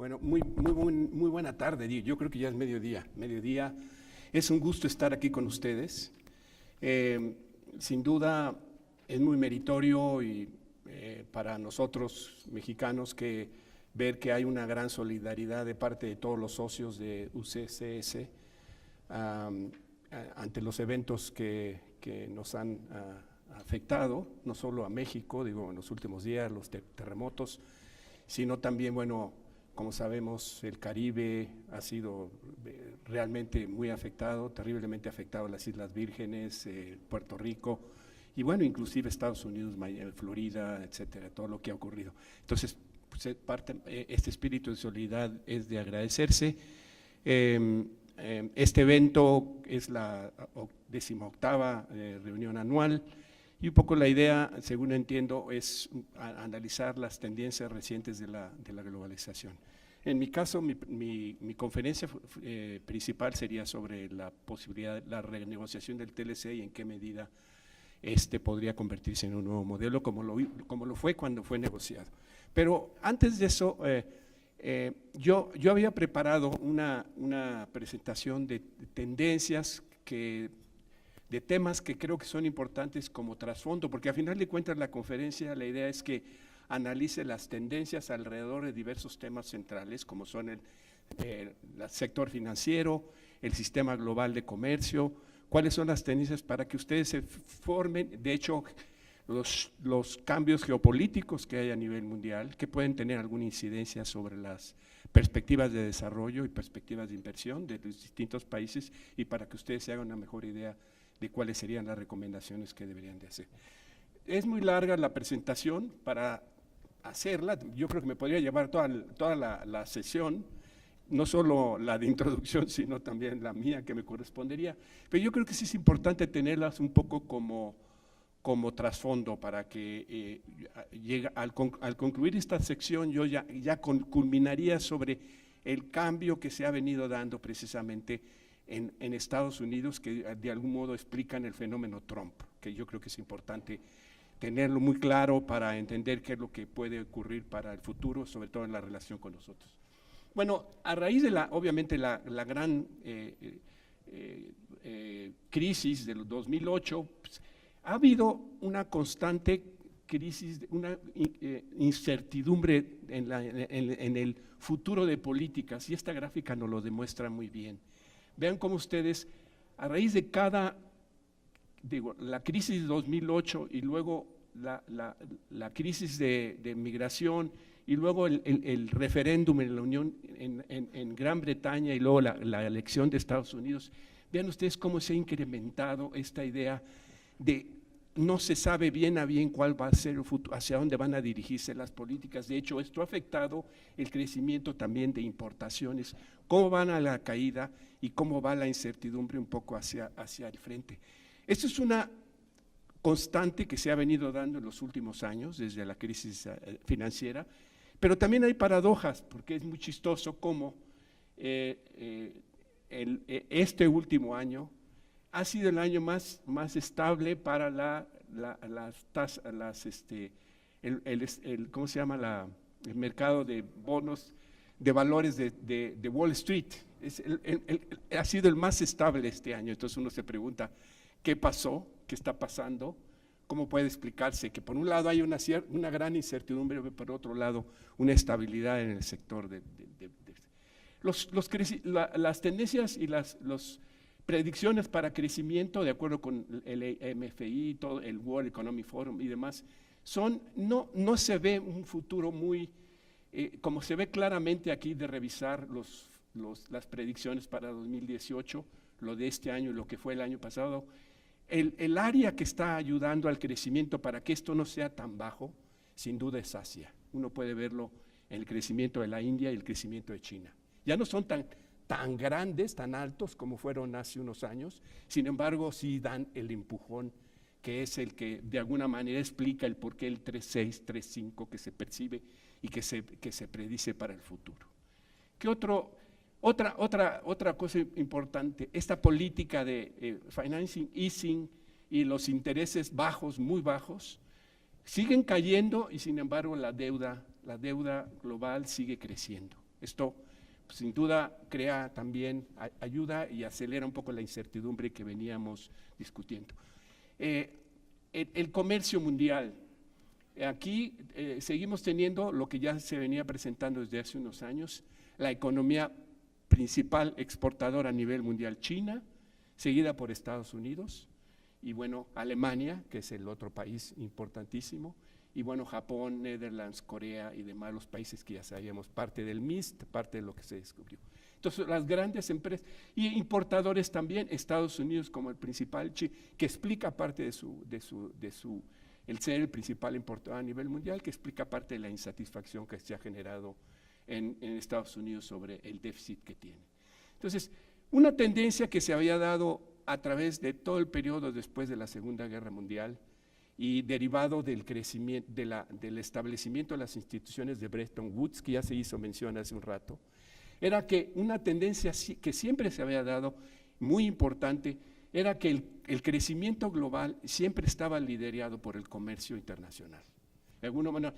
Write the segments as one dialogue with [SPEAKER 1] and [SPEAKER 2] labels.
[SPEAKER 1] Bueno, muy buena tarde. Yo creo que ya es mediodía. Mediodía. Es un gusto estar aquí con ustedes. Sin duda es muy meritorio y para nosotros mexicanos que ver que hay una gran solidaridad de parte de todos los socios de UCCS ante los eventos que nos han afectado, no solo a México, digo, en los últimos días, los terremotos, sino también, bueno, como sabemos, el Caribe ha sido realmente muy afectado, terriblemente afectado las Islas Vírgenes, Puerto Rico, y bueno, inclusive Estados Unidos, Florida, etcétera, todo lo que ha ocurrido. Entonces, pues, este espíritu de solidaridad es de agradecerse. Este evento es la 18ª reunión anual y un poco la idea, según entiendo, es analizar las tendencias recientes de la globalización. En mi caso, mi conferencia principal sería sobre la posibilidad de la renegociación del TLC y en qué medida podría convertirse en un nuevo modelo, como lo fue cuando fue negociado. Pero antes de eso, yo había preparado una presentación de tendencias de temas que creo que son importantes como trasfondo, porque a final de cuentas la conferencia, la idea es que analice las tendencias alrededor de diversos temas centrales, como son el sector financiero, el sistema global de comercio, cuáles son las tendencias para que ustedes se formen, de hecho, los cambios geopolíticos que hay a nivel mundial, que pueden tener alguna incidencia sobre las perspectivas de desarrollo y perspectivas de inversión de los distintos países, y para que ustedes se hagan una mejor idea de cuáles serían las recomendaciones que deberían de hacer. Es muy larga la presentación. Para hacerla, yo creo que me podría llevar toda la sesión, no solo la de introducción, sino también la mía que me correspondería, pero yo creo que sí es importante tenerlas un poco como trasfondo para que al concluir esta sección yo ya culminaría sobre el cambio que se ha venido dando precisamente en Estados Unidos, que de algún modo explican el fenómeno Trump, que yo creo que es importante tenerlo muy claro para entender qué es lo que puede ocurrir para el futuro, sobre todo en la relación con nosotros. Bueno, a raíz de obviamente la gran crisis del 2008, pues, ha habido una constante crisis, una incertidumbre en el futuro de políticas, y esta gráfica nos lo demuestra muy bien. Vean cómo ustedes, a raíz de la crisis de 2008 y luego la crisis de migración y luego el referéndum en la Unión, en Gran Bretaña, y luego la elección de Estados Unidos, vean ustedes cómo se ha incrementado esta idea de no se sabe bien a bien cuál va a ser el futuro, hacia dónde van a dirigirse las políticas. De hecho, esto ha afectado el crecimiento también de importaciones, cómo van a la caída y cómo va la incertidumbre un poco hacia el frente. Esto es una constante que se ha venido dando en los últimos años, desde la crisis financiera, pero también hay paradojas, porque es muy chistoso cómo este último año ha sido el año más estable para las tasas, ¿cómo se llama? El mercado de bonos de valores de Wall Street. Ha sido el más estable este año. Entonces uno se pregunta, ¿qué pasó? ¿Qué está pasando? ¿Cómo puede explicarse que por un lado hay una gran incertidumbre, pero por otro lado una estabilidad en el sector las tendencias y las predicciones para crecimiento, de acuerdo con el MFI, todo el World Economic Forum y demás, no se ve un futuro muy, como se ve claramente aquí de revisar las predicciones para 2018, lo de este año y lo que fue el año pasado. El área que está ayudando al crecimiento para que esto no sea tan bajo, sin duda es Asia. Uno puede verlo en el crecimiento de la India y el crecimiento de China. Ya no son tan grandes, tan altos como fueron hace unos años, sin embargo sí dan el empujón, que es el que de alguna manera explica el porqué el 3.6, 3.5 que se percibe y que se predice para el futuro. ¿Qué otra cosa importante? Esta política de financing, easing y los intereses bajos, muy bajos, siguen cayendo y sin embargo la deuda global sigue creciendo. Esto sin duda crea también, ayuda y acelera un poco la incertidumbre que veníamos discutiendo. El comercio mundial. Aquí seguimos teniendo lo que ya se venía presentando desde hace unos años, la economía principal exportadora a nivel mundial, China, seguida por Estados Unidos, y bueno, Alemania, que es el otro país importantísimo, y bueno, Japón, Netherlands, Corea y demás, los países que ya sabíamos, parte del MIST, parte de lo que se descubrió. Entonces, las grandes empresas, y importadores también, Estados Unidos como el principal, que explica parte el ser el principal importador a nivel mundial, que explica parte de la insatisfacción que se ha generado en Estados Unidos sobre el déficit que tiene. Entonces, una tendencia que se había dado a través de todo el periodo después de la Segunda Guerra Mundial y derivado del crecimiento, del establecimiento de las instituciones de Bretton Woods, que ya se hizo mención hace un rato, era que una tendencia que siempre se había dado, muy importante, era que el crecimiento global siempre estaba liderado por el comercio internacional. De alguna manera,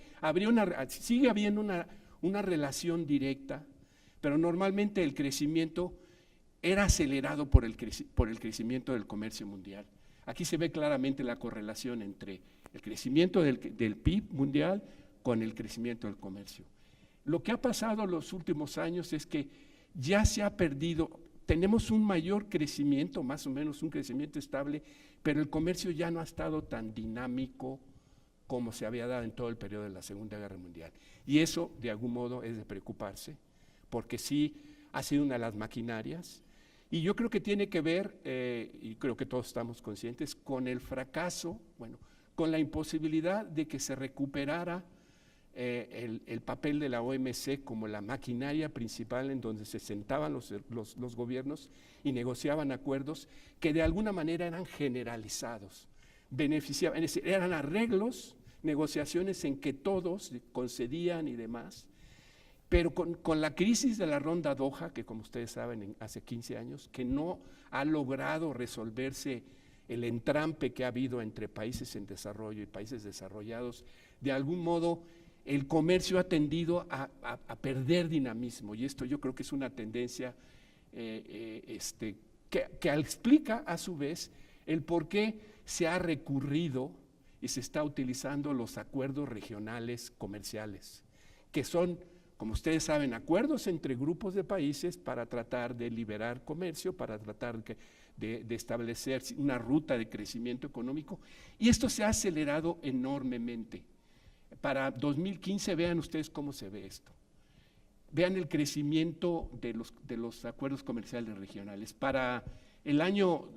[SPEAKER 1] sigue habiendo una relación directa, pero normalmente el crecimiento era acelerado por el crecimiento del comercio mundial. Aquí se ve claramente la correlación entre el crecimiento del PIB mundial con el crecimiento del comercio. Lo que ha pasado en los últimos años es que ya se ha perdido. Tenemos un mayor crecimiento, más o menos un crecimiento estable, pero el comercio ya no ha estado tan dinámico como se había dado en todo el periodo de la Segunda Guerra Mundial. Y eso, de algún modo, es de preocuparse, porque sí ha sido una de las maquinarias, y yo creo que tiene que ver, y creo que todos estamos conscientes, con el fracaso, bueno, con la imposibilidad de que se recuperara el papel de la OMC como la maquinaria principal en donde se sentaban los gobiernos y negociaban acuerdos que de alguna manera eran generalizados, beneficiaban, es decir, eran arreglos, negociaciones en que todos concedían y demás, pero con la crisis de la ronda Doha, que como ustedes saben hace 15 años, que no ha logrado resolverse el entrampe que ha habido entre países en desarrollo y países desarrollados, de algún modo el comercio ha tendido a perder dinamismo, y esto yo creo que es una tendencia que explica a su vez el por qué se ha recurrido y se está utilizando los acuerdos regionales comerciales, que son, como ustedes saben, acuerdos entre grupos de países para tratar de liberar comercio, para tratar de establecer una ruta de crecimiento económico, y esto se ha acelerado enormemente. Para 2015, vean ustedes cómo se ve esto. Vean el crecimiento de los acuerdos comerciales regionales. Para el año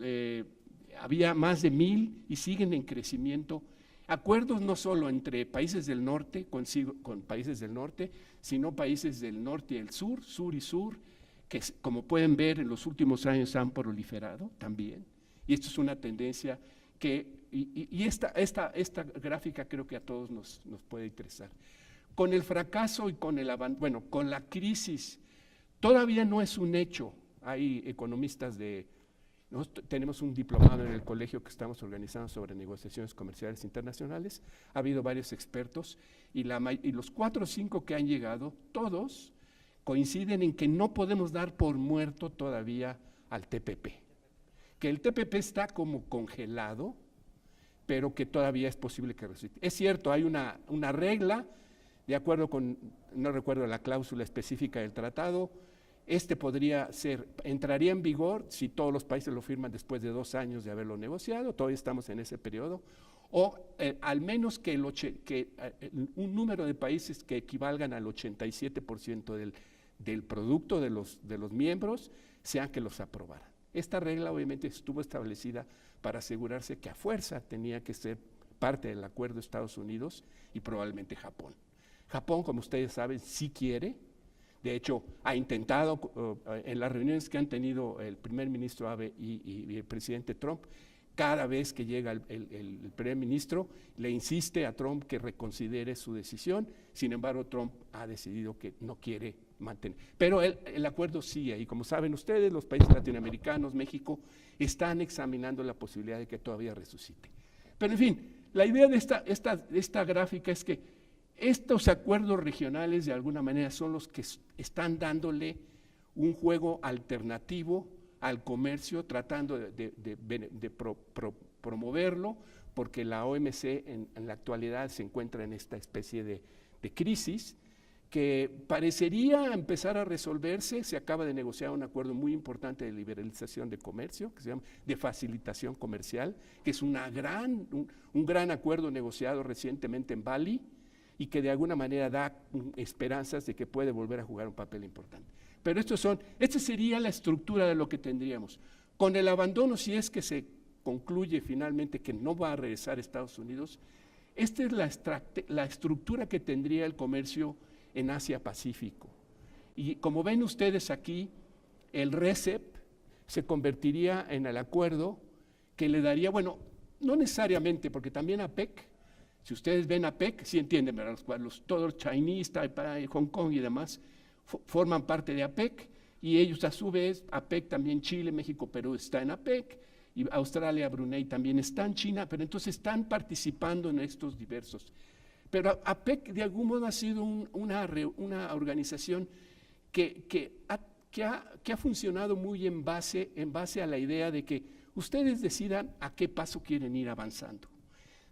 [SPEAKER 1] había más de 1,000 y siguen en crecimiento. Acuerdos no solo entre países del norte, con países del norte, sino países del norte y el sur, sur y sur, que como pueden ver en los últimos años han proliferado también. Y esto es una tendencia que, esta gráfica creo que a todos nos puede interesar. Con el fracaso y con con la crisis, todavía no es un hecho. Hay economistas nosotros tenemos un diplomado en el colegio que estamos organizando sobre negociaciones comerciales internacionales. Ha habido varios expertos y los 4 o 5 que han llegado, todos coinciden en que no podemos dar por muerto todavía al TPP. Que el TPP está como congelado, pero que todavía es posible que resucite. Es cierto, hay una regla, de acuerdo con, no recuerdo la cláusula específica del tratado, entraría en vigor si todos los países lo firman después de 2 años de haberlo negociado, todavía estamos en ese periodo, o al menos que un número de países que equivalgan al 87% del producto de los miembros sean que los aprobaran. Esta regla obviamente estuvo establecida para asegurarse que a fuerza tenía que ser parte del acuerdo de Estados Unidos y probablemente Japón. Japón, como ustedes saben, sí quiere. De hecho, ha intentado, en las reuniones que han tenido el primer ministro Abe y el presidente Trump, cada vez que llega el primer ministro, le insiste a Trump que reconsidere su decisión. Sin embargo, Trump ha decidido que no quiere mantener. Pero el acuerdo sigue, y como saben ustedes, los países latinoamericanos, México, están examinando la posibilidad de que todavía resucite. Pero en fin, la idea de esta gráfica es que Estos acuerdos regionales de alguna manera son los que están dándole un juego alternativo al comercio, tratando de promoverlo, porque la OMC en la actualidad se encuentra en esta especie de crisis que parecería empezar a resolverse. Se acaba de negociar un acuerdo muy importante de liberalización de comercio, que se llama de facilitación comercial, que es un gran acuerdo negociado recientemente en Bali y que de alguna manera da esperanzas de que puede volver a jugar un papel importante. Pero esta sería la estructura de lo que tendríamos. Con el abandono, si es que se concluye finalmente que no va a regresar a Estados Unidos, esta es la estructura que tendría el comercio en Asia-Pacífico. Y como ven ustedes aquí, el RCEP se convertiría en el acuerdo que le daría, bueno, no necesariamente, porque también APEC, si ustedes ven APEC, sí entienden, ¿verdad? Todos los Chinese, Taipei, Hong Kong y demás forman parte de APEC, y ellos a su vez, APEC también Chile, México, Perú está en APEC, y Australia, Brunei también están, China, pero entonces están participando en estos diversos. Pero APEC de algún modo ha sido una organización que ha funcionado muy en base a la idea de que ustedes decidan a qué paso quieren ir avanzando.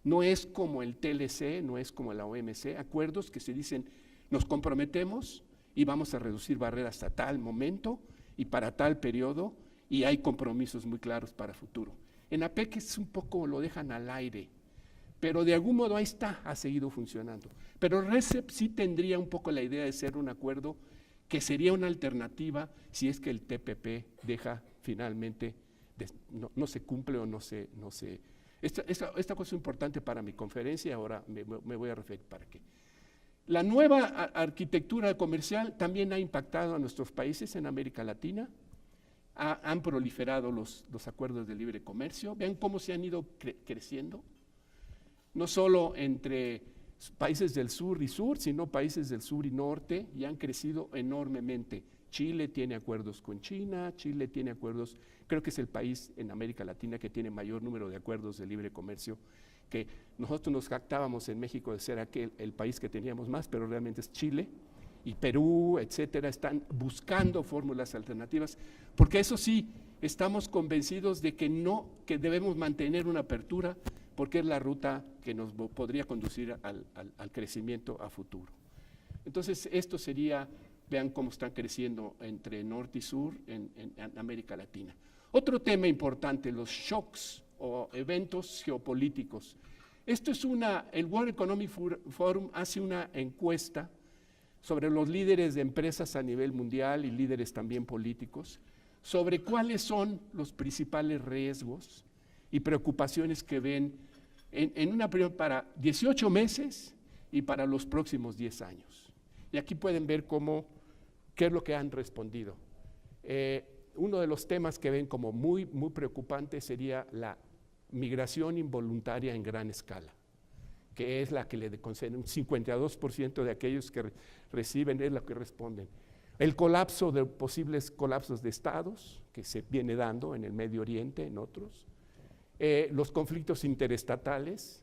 [SPEAKER 1] No es como el TLC, no es como la OMC, acuerdos que se dicen nos comprometemos y vamos a reducir barreras a tal momento y para tal periodo, y hay compromisos muy claros para futuro. En APEC es un poco, lo dejan al aire, pero de algún modo ahí está, ha seguido funcionando. Pero RCEP sí tendría un poco la idea de ser un acuerdo que sería una alternativa si es que el TPP deja finalmente, no se cumple o no se. Esta cosa es importante para mi conferencia, ahora me voy a referir para qué. La nueva arquitectura comercial también ha impactado a nuestros países en América Latina. Han proliferado los acuerdos de libre comercio. Vean cómo se han ido creciendo, no solo entre países del sur y sur, sino países del sur y norte, y han crecido enormemente. Chile tiene acuerdos con China, Chile tiene acuerdos, creo que es el país en América Latina que tiene mayor número de acuerdos de libre comercio, que nosotros nos jactábamos en México de ser el país que teníamos más, pero realmente es Chile. Y Perú, etcétera, están buscando fórmulas alternativas, porque eso sí, estamos convencidos de que debemos mantener una apertura, porque es la ruta que nos podría conducir al crecimiento a futuro. Entonces, esto sería, vean cómo están creciendo entre norte y sur en América Latina. Otro tema importante, los shocks o eventos geopolíticos. Esto es el World Economic Forum hace una encuesta sobre los líderes de empresas a nivel mundial y líderes también políticos, sobre cuáles son los principales riesgos y preocupaciones que ven en una periodo para 18 meses y para los próximos 10 años. Y aquí pueden ver qué es lo que han respondido. Uno de los temas que ven como muy, muy preocupante sería la migración involuntaria en gran escala, que es la que le conceden un 52% de aquellos que reciben es lo que responden. El colapso de posibles colapsos de estados que se viene dando en el Medio Oriente, en otros, los conflictos interestatales,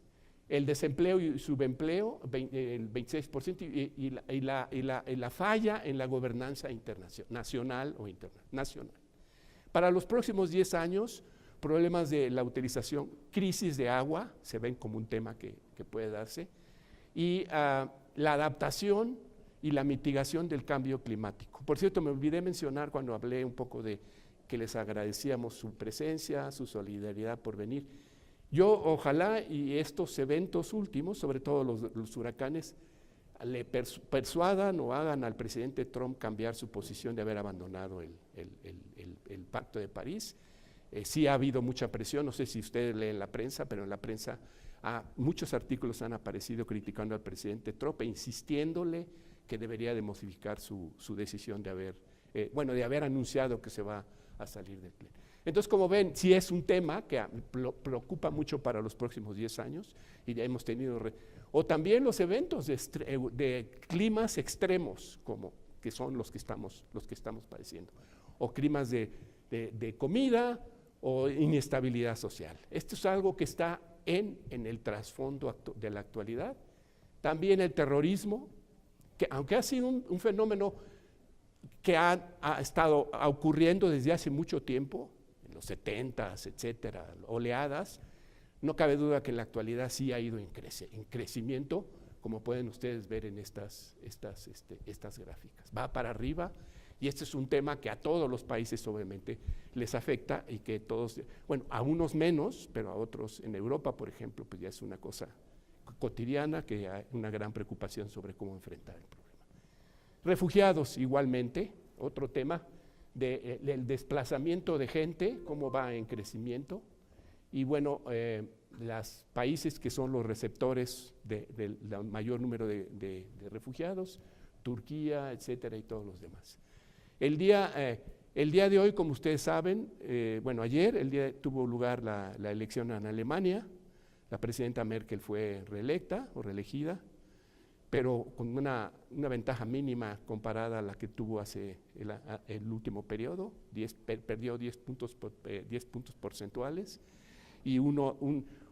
[SPEAKER 1] el desempleo y subempleo, el 26%, y la falla en la gobernanza nacional o internacional. Para los próximos 10 años, problemas de la utilización, crisis de agua, se ven como un tema que puede darse, y la adaptación y la mitigación del cambio climático. Por cierto, me olvidé mencionar cuando hablé un poco de que les agradecíamos su presencia, su solidaridad por venir. Yo ojalá y estos eventos últimos, sobre todo los huracanes, le persuadan o hagan al presidente Trump cambiar su posición de haber abandonado el Pacto de París. Sí ha habido mucha presión, no sé si ustedes leen la prensa, pero en la prensa muchos artículos han aparecido criticando al presidente Trump e insistiéndole que debería de modificar su decisión de haber anunciado que se va a salir del pleno. Entonces, como ven, sí es un tema que preocupa mucho para los próximos 10 años y ya hemos tenido, o también los eventos de climas extremos, como que son los que estamos padeciendo, o climas de comida o inestabilidad social. Esto es algo que está en el trasfondo de la actualidad, También el terrorismo, que aunque ha sido un fenómeno que ha estado ocurriendo desde hace mucho tiempo, en los 70s, etcétera, oleadas, no cabe duda que en la actualidad sí ha ido en crecimiento, como pueden ustedes ver en estas gráficas. Va para arriba, y este es un tema que a todos los países obviamente les afecta, y que todos, bueno, a unos menos, pero a otros, en Europa, por ejemplo, pues ya es una cosa cotidiana, que hay una gran preocupación sobre cómo enfrentar el problema. Refugiados, igualmente, otro tema del desplazamiento de gente, cómo va en crecimiento, y bueno, los países que son los receptores del mayor número de refugiados, Turquía, etcétera, y todos los demás. El día de hoy, como ustedes saben, bueno, ayer tuvo lugar la elección en Alemania. La presidenta Merkel fue reelecta o reelegida, pero con una ventaja mínima comparada a la que tuvo hace el último periodo. Perdió 10 puntos porcentuales, y un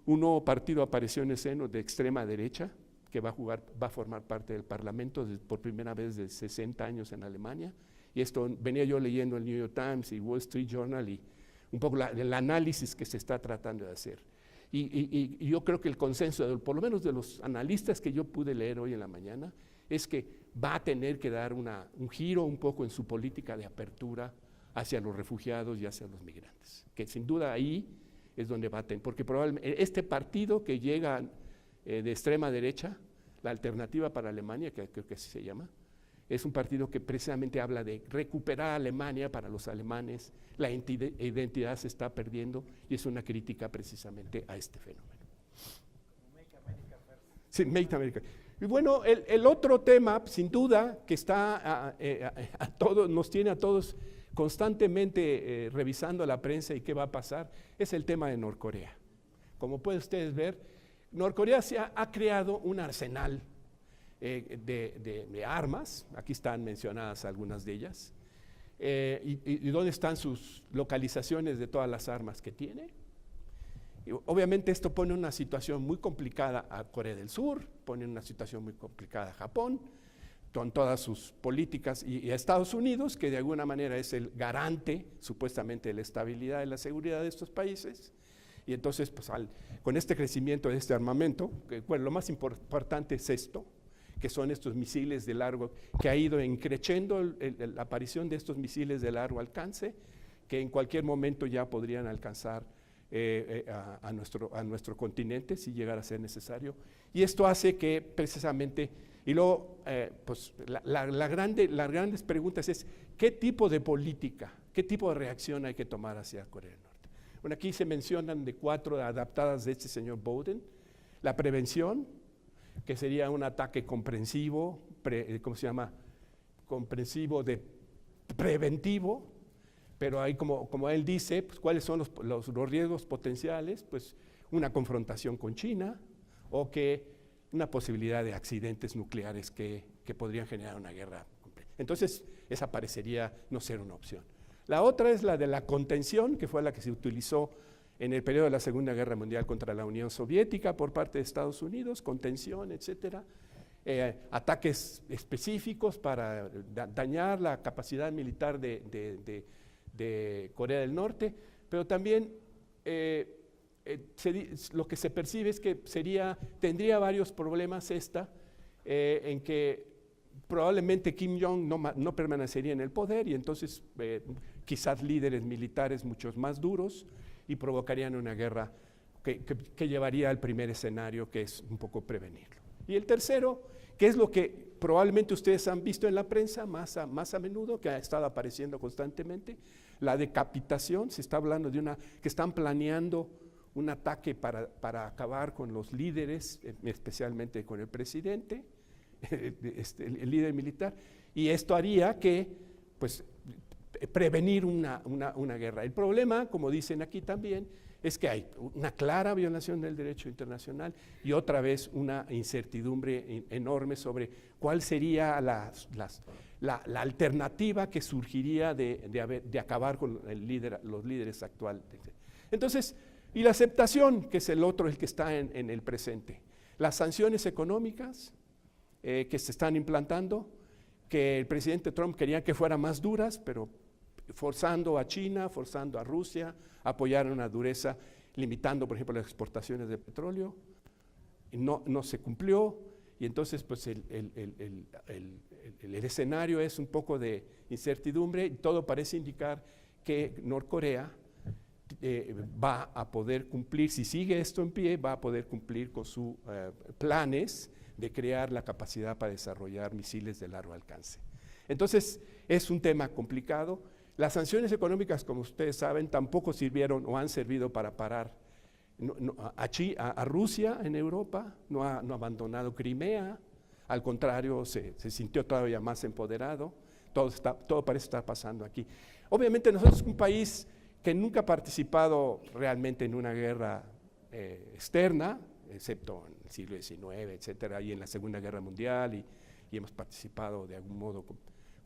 [SPEAKER 1] nuevo partido apareció en el seno de extrema derecha, que va a formar parte del Parlamento por primera vez desde 60 años en Alemania. Y esto venía yo leyendo el New York Times y Wall Street Journal, y un poco el análisis que se está tratando de hacer. Y yo creo que el consenso, por lo menos de los analistas que yo pude leer hoy en la mañana, es que va a tener que dar un giro un poco en su política de apertura hacia los refugiados y hacia los migrantes, que sin duda ahí es donde va a tener, porque probablemente este partido que llega de extrema derecha, la Alternativa para Alemania, que creo que así se llama, es un partido que precisamente habla de recuperar Alemania para los alemanes. La identidad se está perdiendo, y es una crítica precisamente a este fenómeno. Make America First. Sí, Make America. Y bueno, el otro tema, sin duda, que está nos tiene a todos constantemente revisando la prensa y qué va a pasar, es el tema de Norcorea. Como pueden ustedes ver, Norcorea ha creado un arsenal de armas. Aquí están mencionadas algunas de ellas, y dónde están sus localizaciones de todas las armas que tiene. Y obviamente esto pone una situación muy complicada a Corea del Sur, pone una situación muy complicada a Japón, con todas sus políticas, y a Estados Unidos, que de alguna manera es el garante supuestamente de la estabilidad y la seguridad de estos países. Y entonces, pues, con este crecimiento de este armamento, bueno, lo más importante es esto, que son estos misiles de largo, que ha ido creciendo la aparición de estos misiles de largo alcance, que en cualquier momento ya podrían alcanzar a nuestro continente si llegara a ser necesario. Y esto hace que precisamente, y luego pues las grandes preguntas es, ¿qué tipo de política, qué tipo de reacción hay que tomar hacia Corea del Norte? Bueno, aquí se mencionan de 4 adaptadas de este señor Bowden: la prevención, que sería un ataque comprensivo, ¿cómo se llama? Comprensivo preventivo, pero ahí como él dice, pues, ¿cuáles son los riesgos potenciales? Pues una confrontación con China, o que una posibilidad de accidentes nucleares que podrían generar una guerra. Entonces, esa parecería no ser una opción. La otra es la de la contención, que fue la que se utilizó en el periodo de la Segunda Guerra Mundial contra la Unión Soviética por parte de Estados Unidos, contención, etcétera, ataques específicos para dañar la capacidad militar de Corea del Norte, pero también lo que se percibe es que tendría varios problemas en que probablemente Kim Jong no permanecería en el poder, y entonces quizás líderes militares muchos más duros, y provocarían una guerra que llevaría al primer escenario, que es un poco prevenirlo. Y el tercero, que es lo que probablemente ustedes han visto en la prensa más a menudo, que ha estado apareciendo constantemente, la decapitación. Se está hablando que están planeando un ataque para acabar con los líderes, especialmente con el presidente, el líder militar, y esto haría que, pues, prevenir una guerra. El problema, como dicen aquí también, es que hay una clara violación del derecho internacional, y otra vez una incertidumbre enorme sobre cuál sería la alternativa que surgiría de acabar con los líderes actuales. Entonces, y la aceptación, que es el que está en el presente. Las sanciones económicas, que se están implantando, que el presidente Trump quería que fueran más duras, pero forzando a China, forzando a Rusia a apoyar una dureza, limitando, por ejemplo, las exportaciones de petróleo. No se cumplió, y entonces pues el escenario es un poco de incertidumbre, y todo parece indicar que Norcorea va a poder cumplir, si sigue esto en pie, va a poder cumplir con sus planes de crear la capacidad para desarrollar misiles de largo alcance. Entonces, es un tema complicado. Las sanciones económicas, como ustedes saben, tampoco sirvieron o han servido para parar a Rusia en Europa, no ha abandonado Crimea, al contrario, se sintió todavía más empoderado. Todo parece estar pasando aquí. Obviamente nosotros somos un país que nunca ha participado realmente en una guerra externa, excepto en el siglo XIX, etcétera, y en la Segunda Guerra Mundial, y hemos participado de algún modo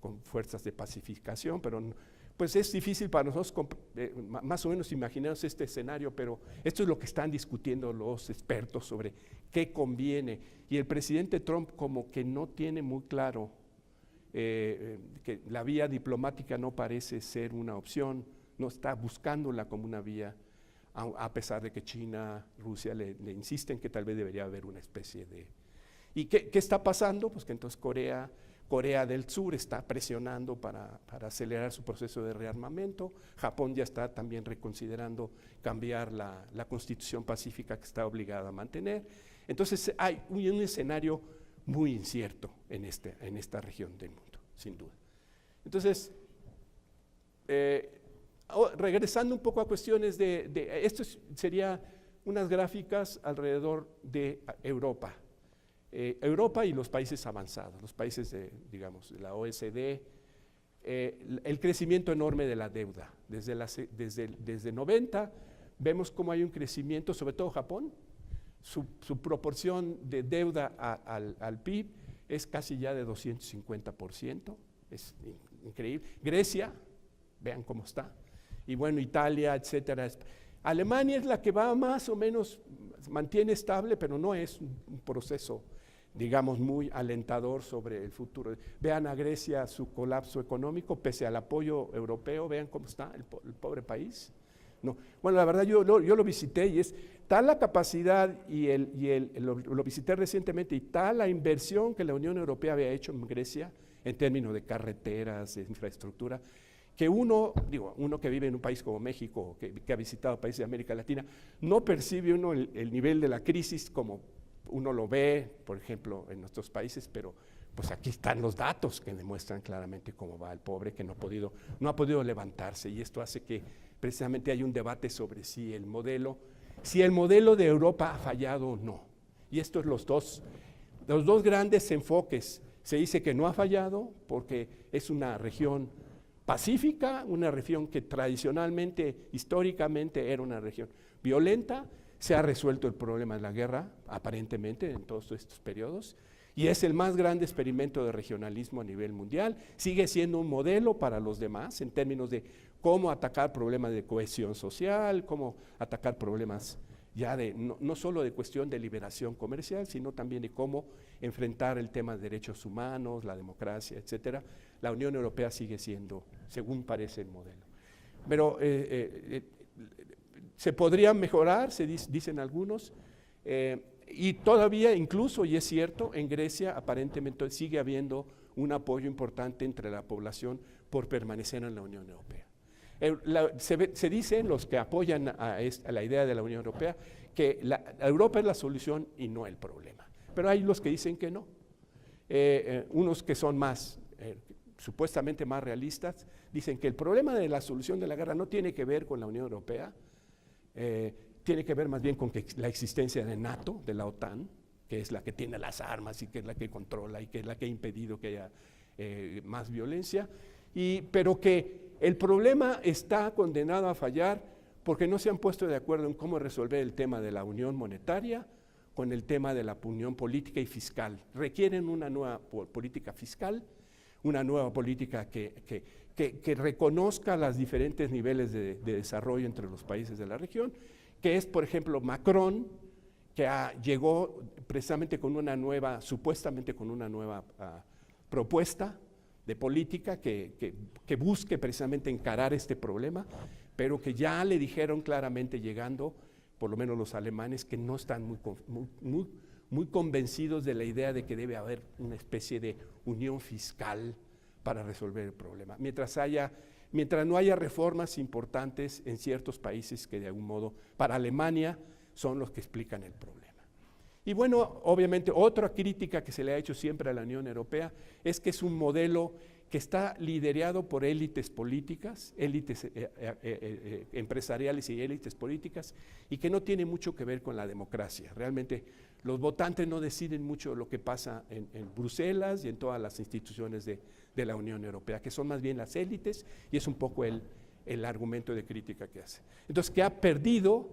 [SPEAKER 1] con fuerzas de pacificación, pero pues es difícil para nosotros más o menos imaginarnos este escenario, pero esto es lo que están discutiendo los expertos sobre qué conviene, y el presidente Trump como que no tiene muy claro que la vía diplomática no parece ser una opción, no está buscándola como una vía, a pesar de que China, Rusia le insisten que tal vez debería haber una especie de... ¿Y qué está pasando? Pues que entonces Corea del Sur está presionando para acelerar su proceso de rearmamento. Japón ya está también reconsiderando cambiar la constitución pacífica que está obligada a mantener. Entonces hay un escenario muy incierto en esta región del mundo, sin duda. Entonces, regresando un poco a cuestiones esto sería unas gráficas alrededor de Europa. Europa y los países avanzados, los países de la OSD, el crecimiento enorme de la deuda. Desde 90 vemos cómo hay un crecimiento, sobre todo Japón, su proporción de deuda al PIB es casi ya de 250%, es increíble. Grecia, vean cómo está, y bueno, Italia, etcétera. Alemania es la que va más o menos, mantiene estable, pero no es un proceso, digamos, muy alentador sobre el futuro. Vean a Grecia, su colapso económico, pese al apoyo europeo, vean cómo está el pobre país. No. Bueno, la verdad yo lo visité y es tal la capacidad, y lo visité recientemente, y tal la inversión que la Unión Europea había hecho en Grecia en términos de carreteras, de infraestructura, que uno que vive en un país como México, que ha visitado países de América Latina, no percibe uno el nivel de la crisis como uno lo ve, por ejemplo, en nuestros países, pero pues aquí están los datos que demuestran claramente cómo va el pobre, que no ha podido levantarse, y esto hace que precisamente hay un debate sobre si el modelo de Europa ha fallado o no. Y estos los dos grandes enfoques. Se dice que no ha fallado porque es una región pacífica, una región que tradicionalmente, históricamente era una región violenta. Se ha resuelto el problema de la guerra, aparentemente, en todos estos periodos, y es el más grande experimento de regionalismo a nivel mundial. Sigue siendo un modelo para los demás en términos de cómo atacar problemas de cohesión social, cómo atacar problemas ya no solo de cuestión de liberación comercial, sino también de cómo enfrentar el tema de derechos humanos, la democracia, etcétera. La Unión Europea sigue siendo, según parece, el modelo. Pero se podría mejorar, dicen algunos, y todavía incluso, y es cierto, en Grecia aparentemente sigue habiendo un apoyo importante entre la población por permanecer en la Unión Europea. Se dicen los que apoyan a la idea de la Unión Europea que Europa es la solución y no el problema, pero hay los que dicen que no. Unos que son supuestamente más realistas, dicen que el problema de la solución de la guerra no tiene que ver con la Unión Europea, tiene que ver más bien con la existencia de NATO, de la OTAN, que es la que tiene las armas y que es la que controla y que es la que ha impedido que haya más violencia, pero que el problema está condenado a fallar porque no se han puesto de acuerdo en cómo resolver el tema de la unión monetaria con el tema de la unión política y fiscal. Requieren una nueva política fiscal, una nueva política que reconozca los diferentes niveles de desarrollo entre los países de la región, que es, por ejemplo, Macron, que llegó precisamente con una nueva, supuestamente con una nueva propuesta de política que busque precisamente encarar este problema, pero que ya le dijeron claramente llegando, por lo menos los alemanes, que no están muy convencidos de la idea de que debe haber una especie de unión fiscal para resolver el problema. Mientras no haya reformas importantes en ciertos países que de algún modo, para Alemania, son los que explican el problema. Y bueno, obviamente otra crítica que se le ha hecho siempre a la Unión Europea es que es un modelo que está liderado por élites políticas, élites empresariales y élites políticas, y que no tiene mucho que ver con la democracia. Realmente los votantes no deciden mucho lo que pasa en Bruselas y en todas las instituciones de la Unión Europea, que son más bien las élites, y es un poco el argumento de crítica que hace. Entonces, que ha perdido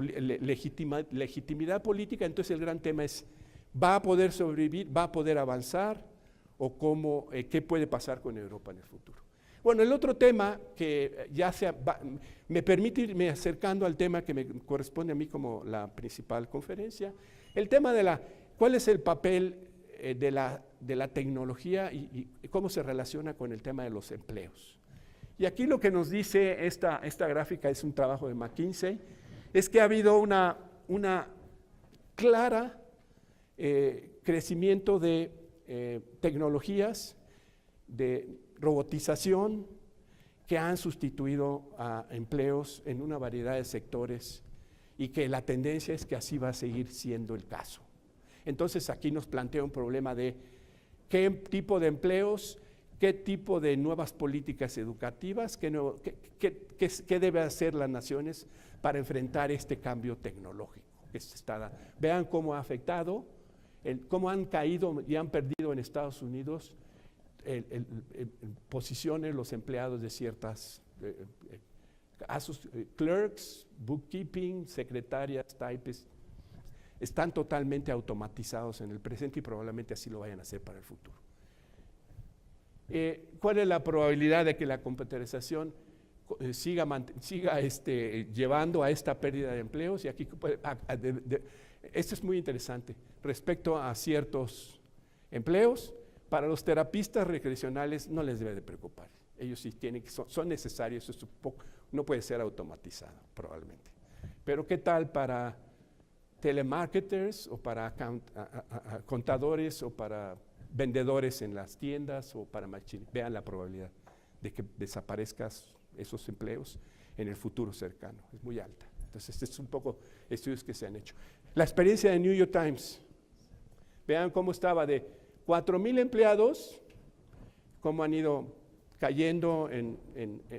[SPEAKER 1] legitimidad política. Entonces el gran tema es, ¿va a poder sobrevivir, va a poder avanzar, o qué puede pasar con Europa en el futuro? Bueno, el otro tema que me permite irme acercando al tema que me corresponde a mí como la principal conferencia, el tema de cuál es el papel de la tecnología y cómo se relaciona con el tema de los empleos. Y aquí lo que nos dice esta gráfica es un trabajo de McKinsey, es que ha habido una clara crecimiento de tecnologías de robotización que han sustituido a empleos en una variedad de sectores y que la tendencia es que así va a seguir siendo el caso. Entonces aquí nos plantea un problema de qué tipo de empleos, qué tipo de nuevas políticas educativas, qué deben hacer las naciones para enfrentar este cambio tecnológico que se está dando. Vean cómo ha afectado, cómo han caído y han perdido en Estados Unidos posiciones los empleados de ciertas clerks, bookkeeping, secretarias, typists, están totalmente automatizados en el presente y probablemente así lo vayan a hacer para el futuro. ¿Cuál es la probabilidad de que la computarización siga llevando a esta pérdida de empleos? Y aquí esto es muy interesante. Respecto a ciertos empleos, para los terapistas recreacionales no les debe de preocupar. Ellos sí son necesarios, no puede ser automatizado probablemente. Pero ¿qué tal para telemarketers o para contadores o para vendedores en las tiendas o para machinería? Vean la probabilidad de que desaparezcan esos empleos en el futuro cercano, es muy alta. Entonces, este es un poco estudios que se han hecho. La experiencia de New York Times, vean cómo estaba de 4,000 empleados, cómo han ido cayendo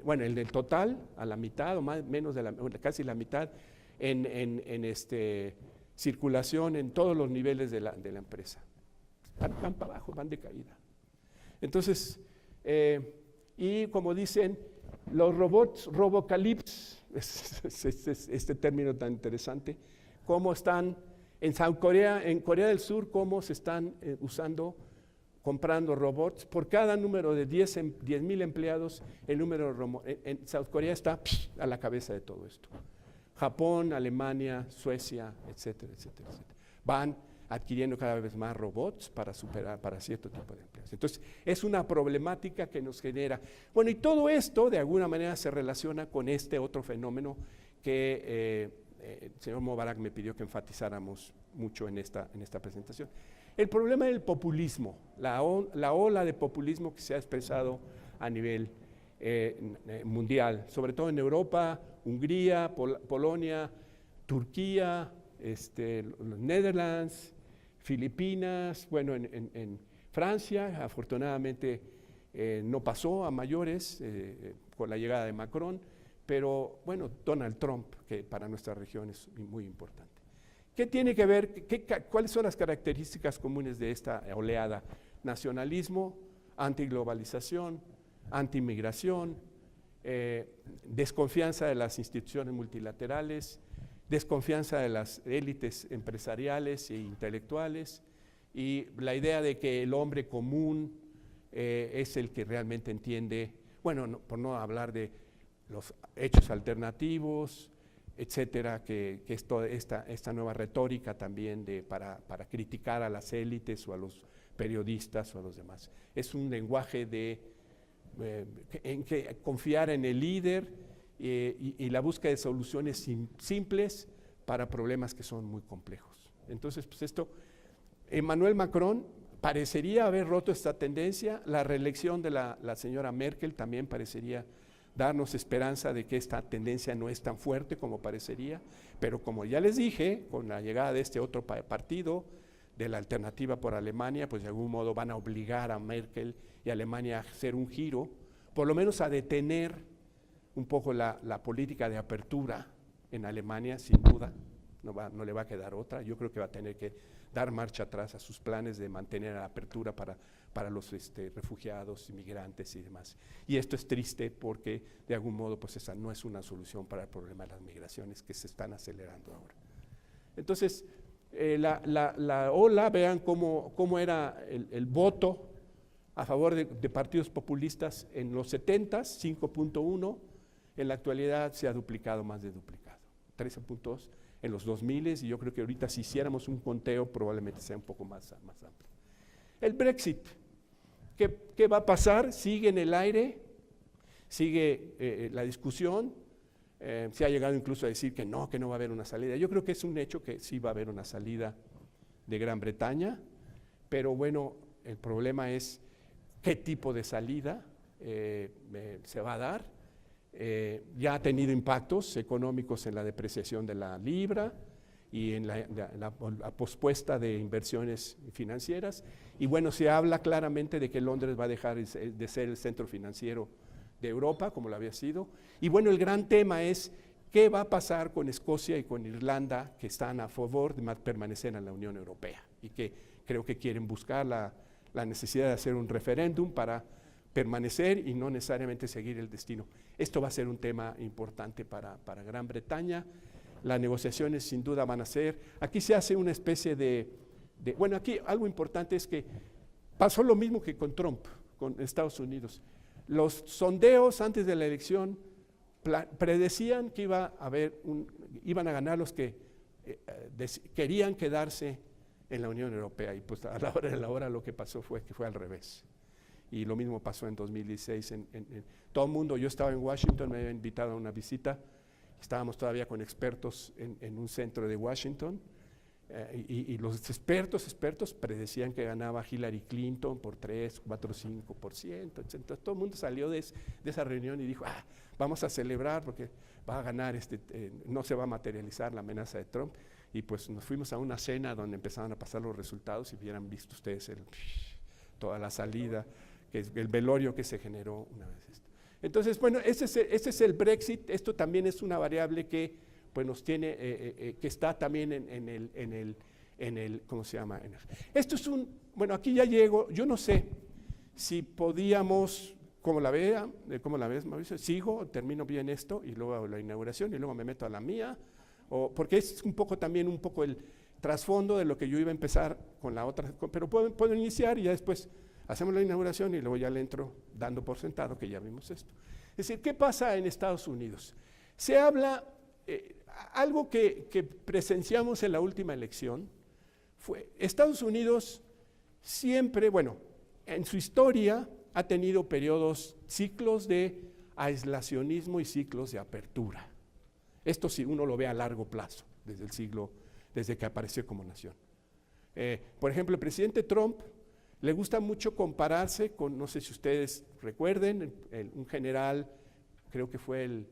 [SPEAKER 1] bueno, en el total, a la mitad o menos casi la mitad, en circulación en todos los niveles de la empresa. Van para abajo, van de caída. Entonces, y como dicen, los robots, Robocalypse, este término tan interesante, cómo están en Corea del Sur, cómo se están comprando robots. Por cada número de 10,000 empleados, el número en South Korea está a la cabeza de todo esto. Japón, Alemania, Suecia, etcétera, etcétera, etcétera. Van adquiriendo cada vez más robots para cierto tipo de empleos. Entonces, es una problemática que nos genera. Bueno, y todo esto de alguna manera se relaciona con este otro fenómeno que el señor Mubarak me pidió que enfatizáramos mucho en esta presentación. El problema del populismo, la ola de populismo que se ha expresado a nivel mundial, sobre todo en Europa, Hungría, Polonia, Turquía, los Netherlands, Filipinas, bueno, en Francia, afortunadamente no pasó a mayores con la llegada de Macron, pero bueno, Donald Trump, que para nuestra región es muy importante. ¿Qué tiene que ver, cuáles son las características comunes de esta oleada? Nacionalismo, antiglobalización, antiinmigración, desconfianza de las instituciones multilaterales, desconfianza de las élites empresariales e intelectuales y la idea de que el hombre común es el que realmente entiende, bueno, por no hablar de los hechos alternativos, etcétera, que es toda esta nueva retórica también para criticar a las élites o a los periodistas o a los demás. Es un lenguaje en que confiar en el líder y la búsqueda de soluciones simples para problemas que son muy complejos. Entonces, pues Emmanuel Macron parecería haber roto esta tendencia. La reelección de la señora Merkel también parecería darnos esperanza de que esta tendencia no es tan fuerte como parecería, pero como ya les dije, con la llegada de este otro partido, de la Alternativa por Alemania, pues de algún modo van a obligar a Merkel y a Alemania a hacer un giro, por lo menos a detener un poco la política de apertura en Alemania, sin duda, no le va a quedar otra. Yo creo que va a tener que dar marcha atrás a sus planes de mantener la apertura para los refugiados, inmigrantes y demás. Y esto es triste porque de algún modo pues esa no es una solución para el problema de las migraciones que se están acelerando ahora. Entonces, la ola, vean cómo era el voto a favor de partidos populistas en los 70s, 5.1, en la actualidad se ha duplicado, más de duplicado, 13.2 en los 2000s, y yo creo que ahorita si hiciéramos un conteo probablemente sea un poco más amplio. El Brexit, ¿qué va a pasar? Sigue en el aire, sigue la discusión, se ha llegado incluso a decir que no va a haber una salida. Yo creo que es un hecho que sí va a haber una salida de Gran Bretaña, pero bueno, el problema es qué tipo de salida se va a dar. Ya ha tenido impactos económicos en la depreciación de la libra y en la pospuesta de inversiones financieras, y bueno, se habla claramente de que Londres va a dejar de ser el centro financiero de Europa, como lo había sido, y bueno, el gran tema es qué va a pasar con Escocia y con Irlanda, que están a favor de permanecer en la Unión Europea, y que creo que quieren buscar la necesidad de hacer un referéndum para permanecer y no necesariamente seguir el destino. Esto va a ser un tema importante para Gran Bretaña. Las negociaciones sin duda van a ser, aquí se hace una especie bueno, aquí algo importante es que pasó lo mismo que con Trump, con Estados Unidos. Los sondeos antes de la elección predecían que iban a ganar los que querían quedarse en la Unión Europea, y pues a la hora de la hora lo que pasó fue que fue al revés. Y lo mismo pasó en 2016. Todo el mundo, yo estaba en Washington, me había invitado a una visita, estábamos todavía con expertos en un centro de Washington, y los expertos predecían que ganaba Hillary Clinton por 3, 4, 5%, etc. Todo el mundo salió de esa reunión y dijo, vamos a celebrar porque va a ganar, no se va a materializar la amenaza de Trump. Y pues nos fuimos a una cena donde empezaban a pasar los resultados y hubieran visto ustedes toda la salida, que es el velorio que se generó una vez esto. Entonces, bueno, ese es el Brexit. Esto también es una variable que pues nos tiene, que está también en el ¿cómo se llama? Esto es bueno, aquí ya llego, yo no sé si podíamos, ¿cómo la ves, Mauricio? Sigo, termino bien esto y luego hago la inauguración y luego me meto a la mía, porque es un poco el trasfondo de lo que yo iba a empezar con la otra, pero puedo iniciar y ya después hacemos la inauguración y luego ya le entro dando por sentado que ya vimos esto. Es decir, ¿qué pasa en Estados Unidos? Se habla, algo que presenciamos en la última elección, fue Estados Unidos siempre, bueno, en su historia ha tenido ciclos de aislacionismo y ciclos de apertura. Esto si uno lo ve a largo plazo, desde que apareció como nación. Por ejemplo, el presidente Trump le gusta mucho compararse con, no sé si ustedes recuerden, un general, creo que fue el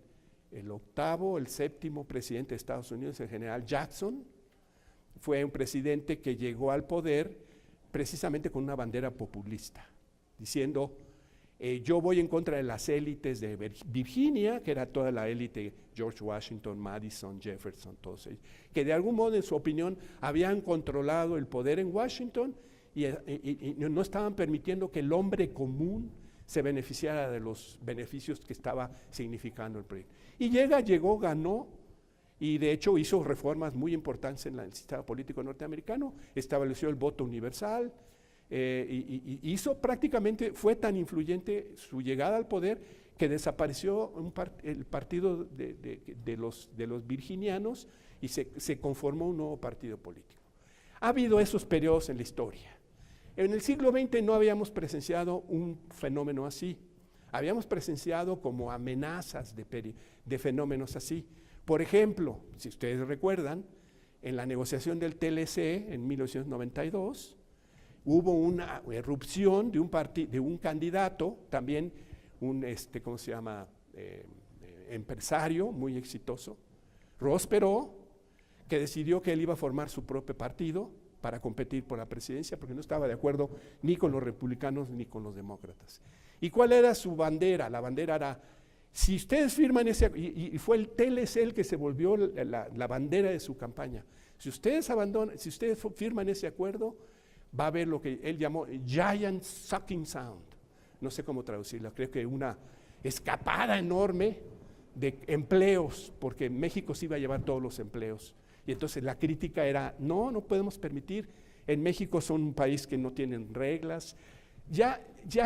[SPEAKER 1] 7º presidente de Estados Unidos, el general Jackson. Fue un presidente que llegó al poder precisamente con una bandera populista, diciendo, yo voy en contra de las élites de Virginia, que era toda la élite, George Washington, Madison, Jefferson, todos ellos, que de algún modo en su opinión habían controlado el poder en Washington y no estaban permitiendo que el hombre común se beneficiara de los beneficios que estaba significando el proyecto. Y llegó, ganó, y de hecho hizo reformas muy importantes en el sistema político norteamericano, estableció el voto universal, y hizo prácticamente, fue tan influyente su llegada al poder que desapareció el partido de los virginianos y se conformó un nuevo partido político. Ha habido esos periodos en la historia. En el siglo XX no habíamos presenciado un fenómeno así. Habíamos presenciado como amenazas de fenómenos así. Por ejemplo, si ustedes recuerdan, en la negociación del TLC en 1992, hubo una erupción de un candidato, también un ¿cómo se llama? Empresario muy exitoso, Ross Perot, que decidió que él iba a formar su propio partido para competir por la presidencia, porque no estaba de acuerdo ni con los republicanos ni con los demócratas. ¿Y cuál era su bandera? La bandera era, si ustedes firman ese, y fue el TLC el que se volvió la bandera de su campaña, si ustedes firman ese acuerdo, va a haber lo que él llamó Giant Sucking Sound, no sé cómo traducirlo, creo que una escapada enorme de empleos, porque México se iba a llevar todos los empleos. Y entonces la crítica era, no podemos permitir, en México son un país que no tienen reglas. Ya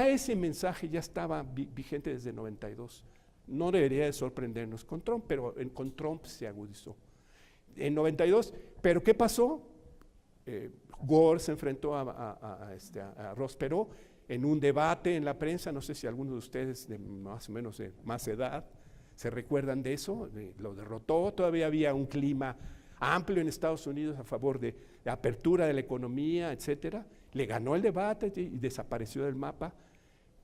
[SPEAKER 1] ese mensaje ya estaba vigente desde 92. No debería de sorprendernos con Trump, pero con Trump se agudizó. En 92, ¿pero qué pasó? Gore se enfrentó a Ross Perot en un debate en la prensa, no sé si algunos de ustedes de más o menos de más edad se recuerdan de eso, lo derrotó, todavía había un clima amplio en Estados Unidos a favor de apertura de la economía, etcétera. Le ganó el debate y desapareció del mapa.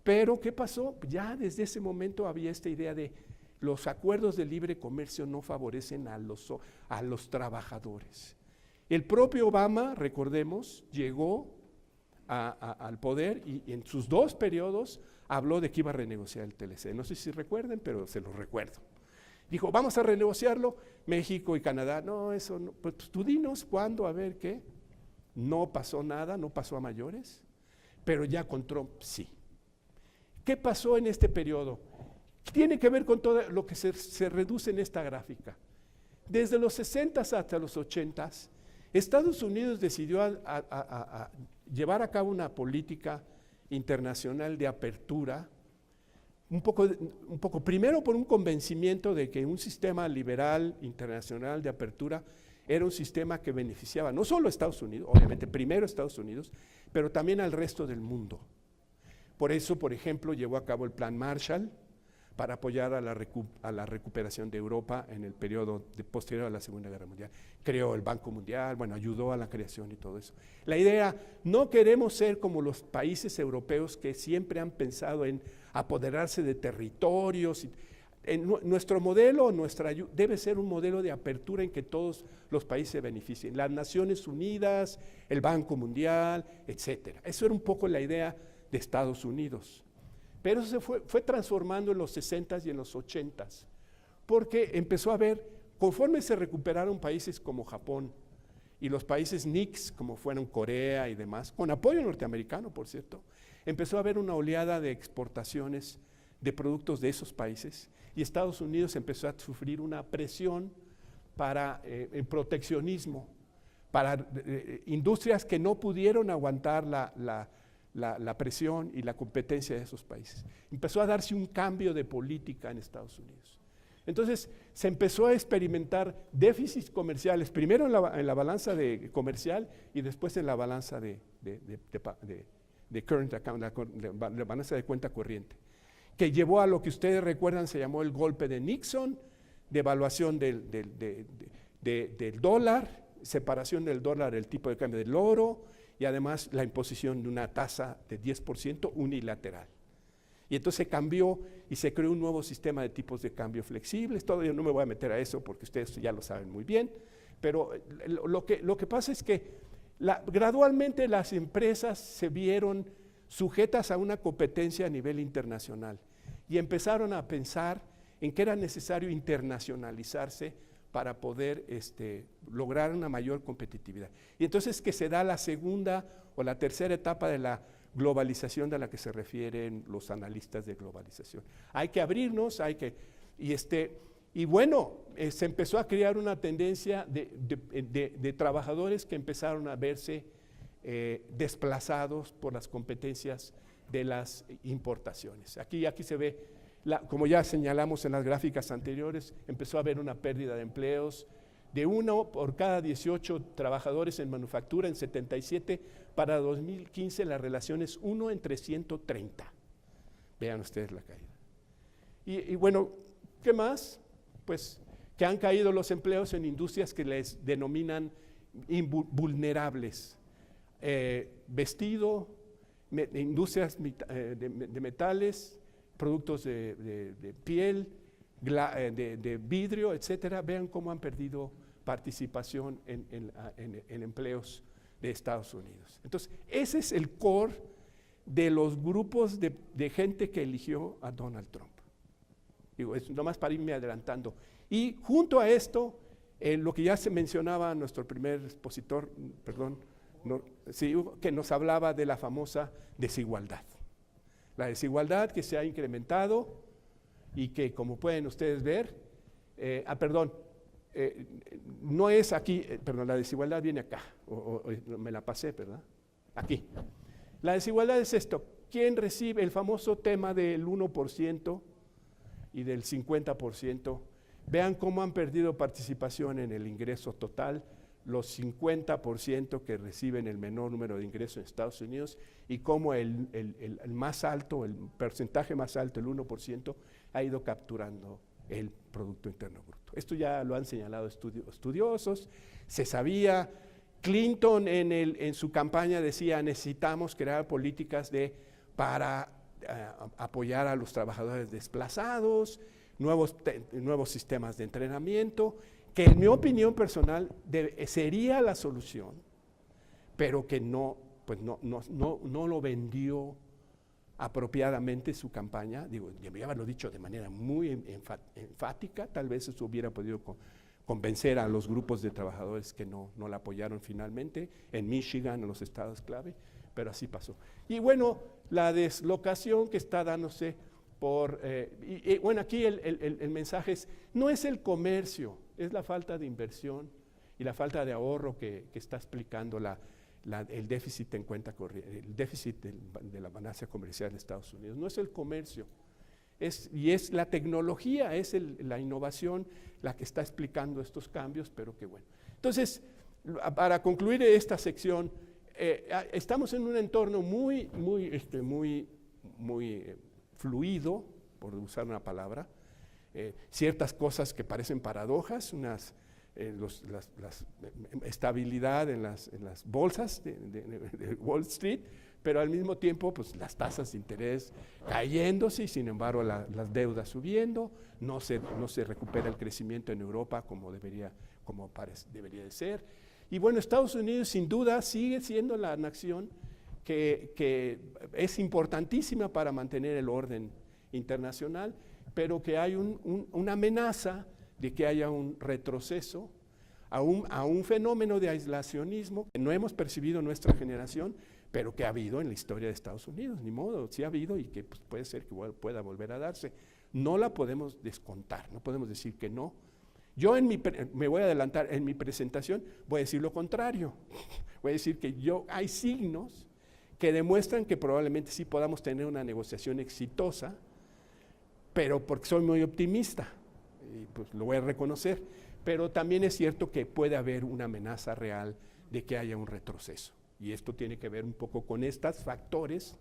[SPEAKER 1] Pero ¿qué pasó? Ya desde ese momento había esta idea de los acuerdos de libre comercio no favorecen a los trabajadores. El propio Obama, recordemos, llegó al poder y en sus 2 periodos habló de que iba a renegociar el TLC. No sé si recuerden, pero se los recuerdo. Dijo, vamos a renegociarlo, México y Canadá. No, eso no. Pues tú dinos cuándo, a ver qué. No pasó nada, no pasó a mayores, pero ya con Trump sí. ¿Qué pasó en este periodo? Tiene que ver con todo lo que se reduce en esta gráfica. Desde los 60 hasta los 80, Estados Unidos decidió a llevar a cabo una política internacional de apertura, un poco primero por un convencimiento de que un sistema liberal internacional de apertura era un sistema que beneficiaba no solo a Estados Unidos, obviamente primero a Estados Unidos, pero también al resto del mundo. Por eso, por ejemplo, llevó a cabo el Plan Marshall para apoyar a la recuperación de Europa en el periodo posterior a la Segunda Guerra Mundial. Creó el Banco Mundial, ayudó a la creación y todo eso. La idea, no queremos ser como los países europeos que siempre han pensado en apoderarse de territorios. Nuestro modelo, debe ser un modelo de apertura en que todos los países se beneficien. Las Naciones Unidas, el Banco Mundial, etcétera. Eso era un poco la idea de Estados Unidos. Pero eso se fue transformando en los 60s y en los 80s, porque empezó a haber, conforme se recuperaron países como Japón y los países NICS, como fueron Corea y demás, con apoyo norteamericano, por cierto, empezó a haber una oleada de exportaciones de productos de esos países y Estados Unidos empezó a sufrir una presión para el proteccionismo, para industrias que no pudieron aguantar la presión y la competencia de esos países. Empezó a darse un cambio de política en Estados Unidos. Entonces se empezó a experimentar déficits comerciales, primero en la balanza comercial y después en la balanza de current account, la balanza de cuenta corriente, que llevó a lo que ustedes recuerdan se llamó el golpe de Nixon, devaluación del dólar, separación del dólar del tipo de cambio del oro, y además la imposición de una tasa de 10% unilateral. Y entonces se cambió y se creó un nuevo sistema de tipos de cambio flexibles. Todavía no me voy a meter a eso porque ustedes ya lo saben muy bien, pero lo que pasa es que gradualmente las empresas se vieron sujetas a una competencia a nivel internacional y empezaron a pensar en que era necesario internacionalizarse para poder lograr una mayor competitividad. Y entonces que se da la segunda o la tercera etapa de la globalización de la que se refieren los analistas de globalización. Hay que abrirnos, y bueno, se empezó a crear una tendencia de trabajadores que empezaron a verse desplazados por las competencias de las importaciones. Aquí se ve como ya señalamos en las gráficas anteriores, empezó a haber una pérdida de empleos de 1 por cada 18 trabajadores en manufactura en 77. Para 2015 la relación es 1 entre 130. Vean ustedes la caída. Y bueno, ¿qué más? Pues que han caído los empleos en industrias que les denominan vulnerables. Vestido, industrias de metales, productos de piel, de vidrio, etcétera. Vean cómo han perdido participación en empleos de Estados Unidos. Entonces, ese es el core de los grupos de gente que eligió a Donald Trump. Digo, es nomás para irme adelantando. Y junto a esto, lo que ya se mencionaba nuestro primer expositor, perdón, sí, que nos hablaba de la famosa desigualdad. La desigualdad que se ha incrementado y que, como pueden ustedes ver, no es aquí, perdón, la desigualdad viene acá, o me la pasé, ¿verdad? Aquí. La desigualdad es esto: ¿quién recibe el famoso tema del 1% y del 50%? Vean cómo han perdido participación en el ingreso total los 50% que reciben el menor número de ingresos en Estados Unidos, y cómo el más alto, el porcentaje más alto, el 1%, ha ido capturando el Producto Interno Bruto. Esto ya lo han señalado estudiosos, se sabía. Clinton en su campaña decía: necesitamos crear políticas para apoyar a los trabajadores desplazados, nuevos sistemas de entrenamiento, que en mi opinión personal sería la solución, pero que no lo vendió apropiadamente su campaña. Digo, debería haberlo dicho de manera muy enfática, tal vez eso hubiera podido convencer a los grupos de trabajadores que no la apoyaron finalmente, en Michigan, en los estados clave, pero así pasó. Y bueno, la deslocación que está dándose bueno, aquí el mensaje es: no es el comercio, es la falta de inversión y la falta de ahorro que está explicando el déficit en cuenta corriente, el déficit de la balanza comercial de Estados Unidos. No es el comercio, es la tecnología, es la innovación la que está explicando estos cambios, pero qué bueno. Entonces, para concluir esta sección, estamos en un entorno muy fluido, por usar una palabra, ciertas cosas que parecen paradojas, la estabilidad en las bolsas de Wall Street, pero al mismo tiempo pues las tasas de interés cayéndose y sin embargo las deudas subiendo, no se recupera el crecimiento en Europa como debería de ser. Y bueno, Estados Unidos sin duda sigue siendo la nación que es importantísima para mantener el orden internacional, pero que hay una amenaza de que haya un retroceso a un fenómeno de aislacionismo que no hemos percibido en nuestra generación, pero que ha habido en la historia de Estados Unidos. Ni modo, sí ha habido, y que pues, puede ser que pueda volver a darse. No la podemos descontar, no podemos decir que no. Yo me voy a adelantar, en mi presentación voy a decir lo contrario. Voy a decir que hay signos que demuestran que probablemente sí podamos tener una negociación exitosa, pero porque soy muy optimista, y pues lo voy a reconocer, pero también es cierto que puede haber una amenaza real de que haya un retroceso, y esto tiene que ver un poco con estos factores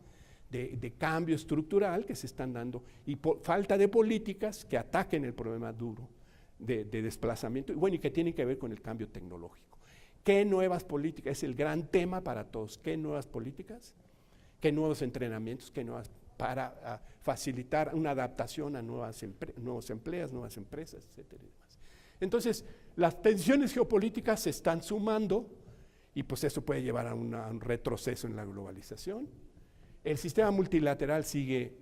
[SPEAKER 1] de cambio estructural que se están dando, y falta de políticas que ataquen el problema duro de desplazamiento, y que tienen que ver con el cambio tecnológico. ¿Qué nuevas políticas? Es el gran tema para todos. ¿Qué nuevas políticas? ¿Qué nuevos entrenamientos? ¿Qué nuevas para facilitar una adaptación a nuevos empleos, nuevas empresas, etcétera y demás? Entonces, las tensiones geopolíticas se están sumando y pues eso puede llevar a un retroceso en la globalización. El sistema multilateral sigue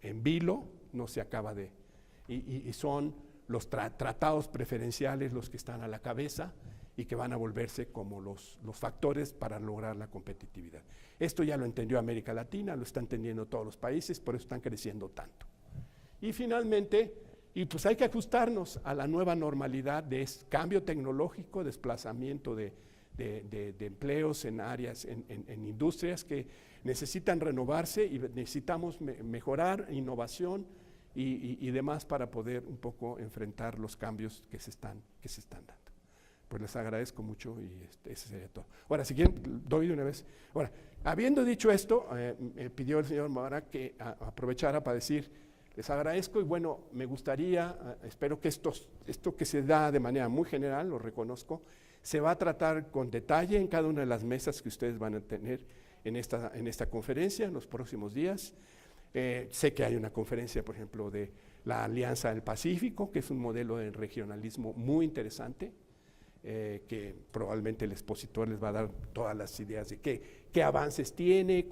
[SPEAKER 1] en vilo, no se acaba y son los tratados preferenciales los que están a la cabeza y que van a volverse como los factores para lograr la competitividad. Esto ya lo entendió América Latina, lo están entendiendo todos los países, por eso están creciendo tanto. Y finalmente, pues hay que ajustarnos a la nueva normalidad de cambio tecnológico, desplazamiento de empleos en áreas, en industrias que necesitan renovarse, y necesitamos mejorar innovación y demás para poder un poco enfrentar los cambios que se están dando. Pues les agradezco mucho y ese sería todo. Ahora, si quieren, doy de una vez. Ahora, habiendo dicho esto, me pidió el señor Mara que aprovechara para decir, les agradezco y bueno, me gustaría, espero que esto que se da de manera muy general, lo reconozco, se va a tratar con detalle en cada una de las mesas que ustedes van a tener en esta conferencia en los próximos días. Sé que hay una conferencia, por ejemplo, de la Alianza del Pacífico, que es un modelo de regionalismo muy interesante, que probablemente el expositor les va a dar todas las ideas de qué avances tiene,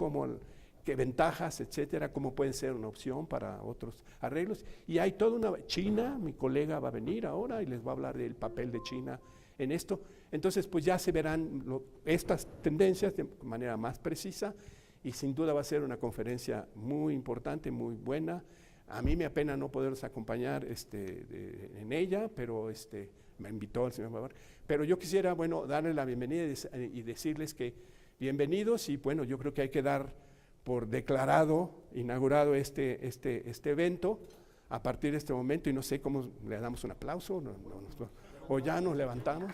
[SPEAKER 1] qué ventajas, etcétera, cómo pueden ser una opción para otros arreglos. Y hay toda China, mi colega va a venir ahora y les va a hablar del papel de China en esto. Entonces, pues ya se verán estas tendencias de manera más precisa y sin duda va a ser una conferencia muy importante, muy buena. A mí me apena no poderlos acompañar en ella, pero me invitó el señor Babar. Pero yo quisiera, bueno, darles la bienvenida y decirles que bienvenidos y bueno, yo creo que hay que dar por declarado, inaugurado este evento a partir de este momento y no sé cómo le damos un aplauso o ya nos levantamos.